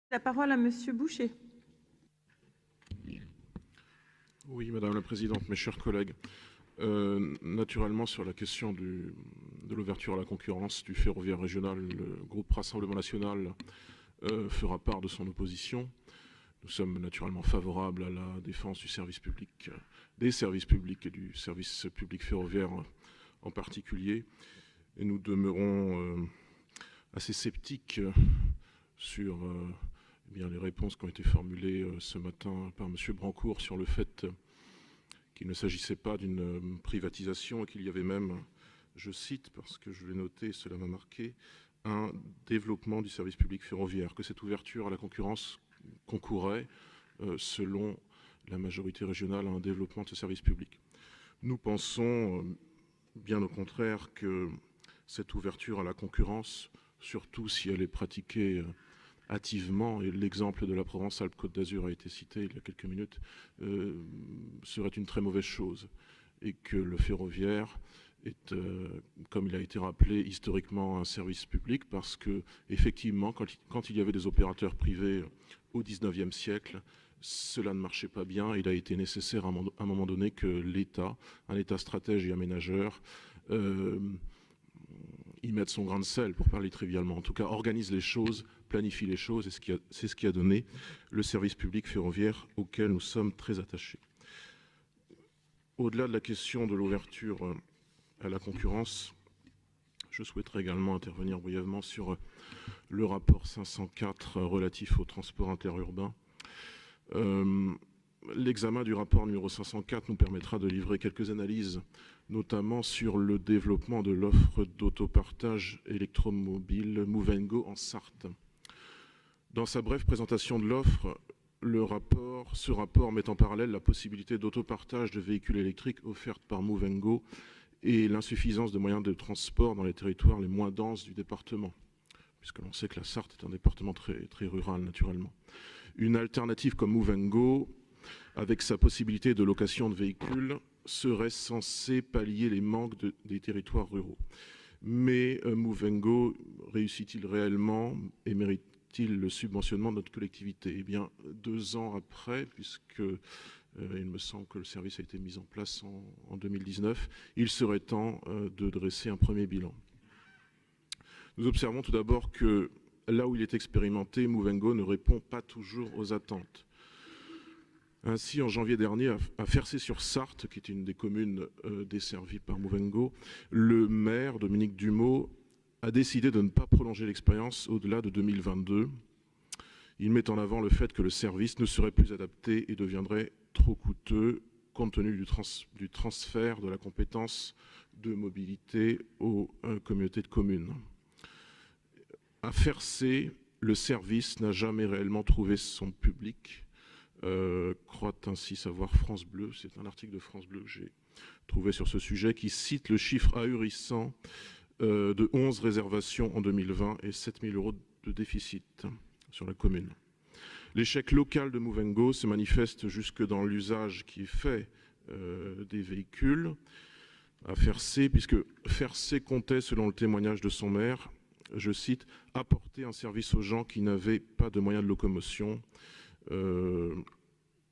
La parole à Monsieur Boucher. Oui, Madame la Présidente, mes chers collègues. Naturellement, sur la question de l'ouverture à la concurrence du ferroviaire régional, le groupe Rassemblement National fera part de son opposition. Nous sommes naturellement favorables à la défense du service public, des services publics et du service public ferroviaire en particulier. Et nous demeurons assez sceptiques sur les réponses qui ont été formulées ce matin par M. Brancourt sur le fait qu'il ne s'agissait pas d'une privatisation et qu'il y avait même, je cite, parce que je l'ai noté, cela m'a marqué, un développement du service public ferroviaire, que cette ouverture à la concurrence concourait, selon la majorité régionale, à un développement de ce service public. Nous pensons, bien au contraire, que cette ouverture à la concurrence, surtout si elle est pratiquée hâtivement, et l'exemple de la Provence-Alpes-Côte d'Azur a été cité il y a quelques minutes, serait une très mauvaise chose. Et que le ferroviaire est, comme il a été rappelé, historiquement un service public, parce que, effectivement, quand il y avait des opérateurs privés au XIXe siècle, cela ne marchait pas bien. Il a été nécessaire à un moment donné que l'État, un État stratège et aménageur, y mette son grain de sel, pour parler trivialement. En tout cas, organise les choses, planifie les choses, et c'est ce qui a donné le service public ferroviaire auquel nous sommes très attachés. Au-delà de la question de l'ouverture à la concurrence, je souhaiterais également intervenir brièvement sur le rapport 504 relatif au transport interurbain. L'examen du rapport numéro 504 nous permettra de livrer quelques analyses, notamment sur le développement de l'offre d'autopartage électromobile Movengo en Sarthe. Dans sa brève présentation de l'offre, ce rapport met en parallèle la possibilité d'autopartage de véhicules électriques offertes par Movengo et l'insuffisance de moyens de transport dans les territoires les moins denses du département, puisque l'on sait que la Sarthe est un département très, très rural naturellement. Une alternative comme Movengo, avec sa possibilité de location de véhicules, serait censée pallier les manques des territoires ruraux. Mais Movengo réussit-il réellement et mérite-t-il le subventionnement de notre collectivité ? Eh bien, 2 ans après, puisque il me semble que le service a été mis en place en 2019, il serait temps de dresser un premier bilan. Nous observons tout d'abord que là où il est expérimenté, Movengo ne répond pas toujours aux attentes. Ainsi, en janvier dernier, à Fercé-sur-Sarthe, qui est une des communes desservies par Movengo, le maire, Dominique Dumeau, a décidé de ne pas prolonger l'expérience au-delà de 2022. Il met en avant le fait que le service ne serait plus adapté et deviendrait trop coûteux compte tenu du transfert de la compétence de mobilité aux communautés de communes. À Fercé, le service n'a jamais réellement trouvé son public. Croit ainsi savoir France Bleu. C'est un article de France Bleu que j'ai trouvé sur ce sujet qui cite le chiffre ahurissant de 11 réservations en 2020 et 7 000 € de déficit sur la commune. L'échec local de Movengo se manifeste jusque dans l'usage qui est fait des véhicules à Fercé, puisque Fercé comptait, selon le témoignage de son maire, je cite, « apporter un service aux gens qui n'avaient pas de moyens de locomotion ».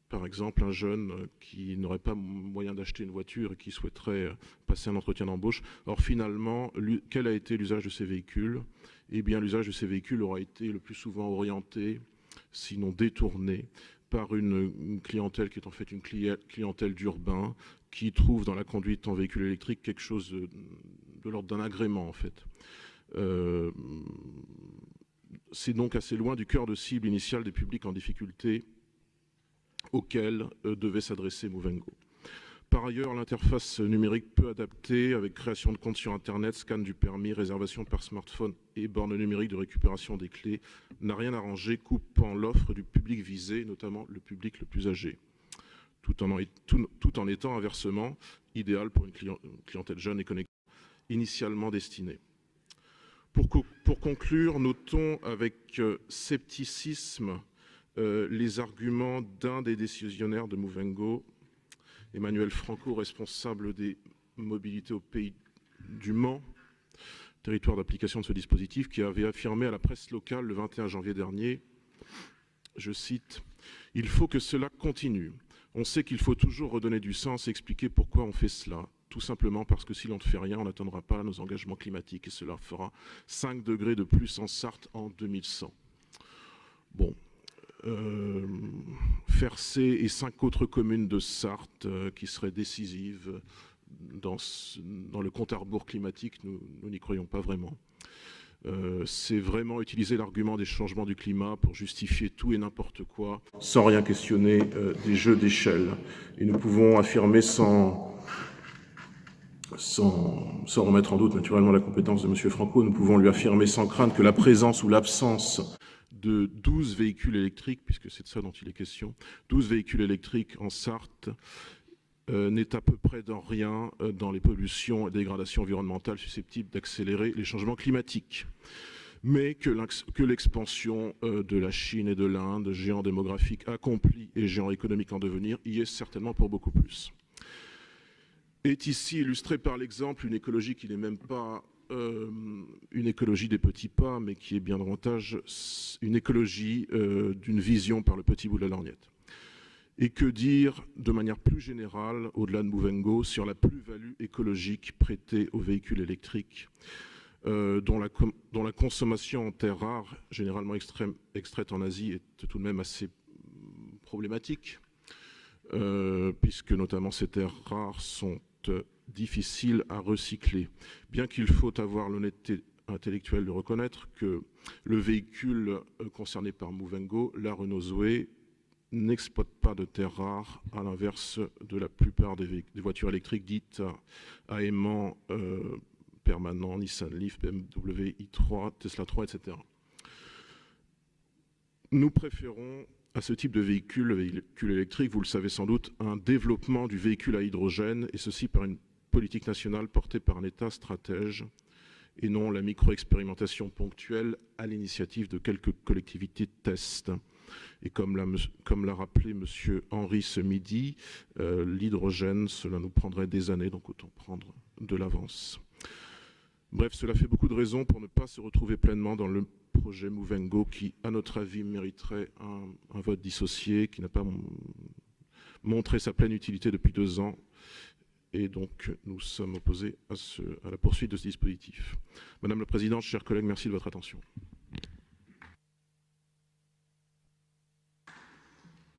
Par exemple, un jeune qui n'aurait pas moyen d'acheter une voiture et qui souhaiterait passer un entretien d'embauche. Or, finalement, quel a été l'usage de ces véhicules ? Eh bien, l'usage de ces véhicules aura été le plus souvent orienté, sinon détourné, par une clientèle qui est en fait une clientèle d'urbain, qui trouve dans la conduite en véhicule électrique quelque chose de l'ordre d'un agrément, en fait. C'est donc assez loin du cœur de cible initial des publics en difficulté auxquels devait s'adresser Movengo. Par ailleurs, l'interface numérique peu adaptée, avec création de comptes sur Internet, scan du permis, réservation par smartphone et borne numérique de récupération des clés, n'a rien arrangé, coupant l'offre du public visé, notamment le public le plus âgé, tout en étant inversement idéal pour une clientèle jeune et connectée, initialement destinée. Pour conclure, notons avec scepticisme les arguments d'un des décisionnaires de Movengo, Emmanuel Franco, responsable des mobilités au pays du Mans, territoire d'application de ce dispositif, qui avait affirmé à la presse locale le 21 janvier dernier je cite, « Il faut que cela continue. On sait qu'il faut toujours redonner du sens et expliquer pourquoi on fait cela. Tout simplement parce que si l'on ne fait rien, on n'atteindra pas nos engagements climatiques et cela fera 5 degrés de plus en Sarthe en 2100. » Bon, Fercé et 5 autres communes de Sarthe qui seraient décisives dans le compte à rebours climatique, nous n'y croyons pas vraiment. C'est vraiment utiliser l'argument des changements du climat pour justifier tout et n'importe quoi, sans rien questionner des jeux d'échelle. Et nous pouvons affirmer sans remettre en doute naturellement la compétence de M. Franco, nous pouvons lui affirmer sans crainte que la présence ou l'absence de 12 véhicules électriques, puisque c'est de ça dont il est question, 12 véhicules électriques en Sarthe, n'est à peu près dans rien dans les pollutions et dégradations environnementales susceptibles d'accélérer les changements climatiques. Mais que l'expansion de la Chine et de l'Inde, géants démographiques accomplis et géants économiques en devenir, y est certainement pour beaucoup plus. Est ici illustrée par l'exemple une écologie qui n'est même pas une écologie des petits pas, mais qui est bien davantage une écologie d'une vision par le petit bout de la lorgnette. Et que dire de manière plus générale, au-delà de Mouvengo, sur la plus-value écologique prêtée aux véhicules électriques, dont la consommation en terres rares, généralement extraite en Asie, est tout de même assez problématique, puisque notamment ces terres rares sont difficiles à recycler. Bien qu'il faut avoir l'honnêteté intellectuelle de reconnaître que le véhicule concerné par Mouvengo, la Renault Zoé, n'exploite pas de terres rares, à l'inverse de la plupart des voitures électriques dites à aimant permanent, Nissan Leaf, BMW i3, Tesla 3, etc. Nous préférons à ce type de véhicule, le véhicule électrique, vous le savez sans doute, un développement du véhicule à hydrogène, et ceci par une politique nationale portée par un État stratège, et non la micro-expérimentation ponctuelle à l'initiative de quelques collectivités de test. Et comme l'a rappelé M. Henry ce midi, l'hydrogène, cela nous prendrait des années, donc autant prendre de l'avance. Bref, cela fait beaucoup de raisons pour ne pas se retrouver pleinement dans le projet Mouvengo qui, à notre avis, mériterait un vote dissocié, qui n'a pas montré sa pleine utilité depuis 2 ans. Et donc, nous sommes opposés à la poursuite de ce dispositif. Madame la Présidente, chers collègues, merci de votre attention.